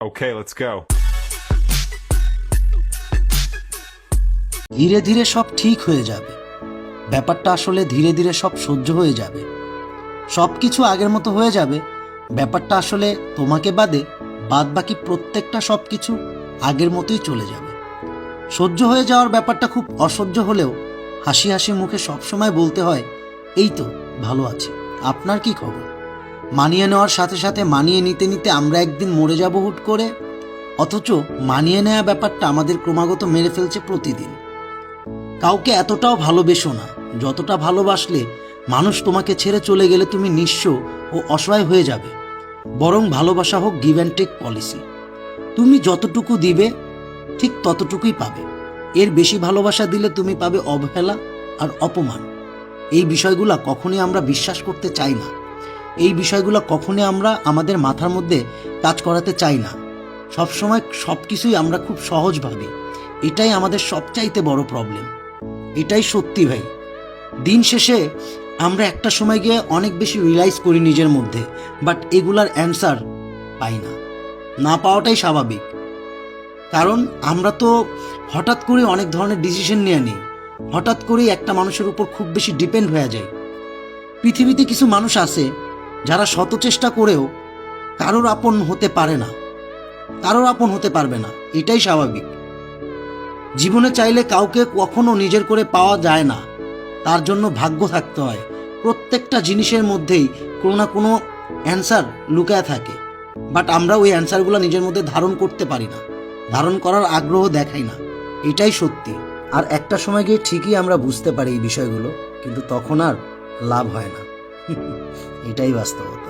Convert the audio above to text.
Okay, let's go. ধীরে ধীরে সব ঠিক হয়ে যাবে। ব্যাপারটা আসলে ধীরে ধীরে সব সহ্য হয়ে যাবে, সব কিছু আগের মতো হয়ে যাবে। ব্যাপারটা আসলে তোমাকে বাদে বাদ বাকি প্রত্যেকটা সব কিছু আগের মতোই চলে যাবে। সহ্য হয়ে যাওয়ার ব্যাপারটা খুব অসহ্য হলেও হাসি হাসি মুখে সবসময় বলতে হয়, এই তো ভালো আছি, আপনার কি খবর। মানিয়ে নেওয়ার সাথে সাথে মানিয়ে নিতে নিতে আমরা একদিন মরে যাব হুট করে, অথচ মানিয়ে নেওয়া ব্যাপারটা আমাদের ক্রমাগত মেরে ফেলছে প্রতিদিন। কাউকে এতটাও ভালোবেসো না যতটা ভালোবাসলে মানুষ তোমাকে ছেড়ে চলে গেলে তুমি নিঃস্ব ও অসহায় হয়ে যাবে। বরং ভালোবাসা হোক গিভ অ্যান্ড টেক পলিসি। তুমি যতটুকু দিবে ঠিক ততটুকুই পাবে। এর বেশি ভালোবাসা দিলে তুমি পাবে অবহেলা আর অপমান। এই বিষয়গুলো কখনই আমরা বিশ্বাস করতে চাই না। এই বিষয়গুলো কখনই আমরা আমাদের মাথার মধ্যে কাজ করাতে চাই না। সবসময় সব কিছুই আমরা খুব সহজ ভাবি। এটাই আমাদের সবচাইতে বড় প্রবলেম। এটাই সত্যি ভাই। দিন শেষে আমরা একটা সময় গিয়ে অনেক বেশি রিয়েলাইজ করি নিজের মধ্যে, বাট এগুলার অ্যান্সার পাই না। না পাওয়াটাই স্বাভাবিক, কারণ আমরা তো হঠাৎ করে অনেক ধরনের ডিসিশন নিয়ে নিই। হঠাৎ করেই একটা মানুষের উপর খুব বেশি ডিপেন্ড হয়ে যায়। পৃথিবীতে কিছু মানুষ আছে যারা শত চেষ্টা করেও কারোর আপন হতে পারে না, কারোর আপন হতে পারবে না। এটাই স্বাভাবিক। জীবনে চাইলে কাউকে কখনো নিজের করে পাওয়া যায় না, তার জন্য ভাগ্য থাকতে হয়। প্রত্যেকটা জিনিসের মধ্যেই কোনো না কোনো অ্যান্সার লুকায় থাকে, বাট আমরা ওই অ্যান্সারগুলো নিজের মধ্যে ধারণ করতে পারি না, ধারণ করার আগ্রহ দেখাই না। এটাই সত্যি। আর একটা সময় গিয়ে ঠিকই আমরা বুঝতে পারি এই বিষয়গুলো, কিন্তু তখন আর লাভ হয় না। এটাই বাস্তবতা।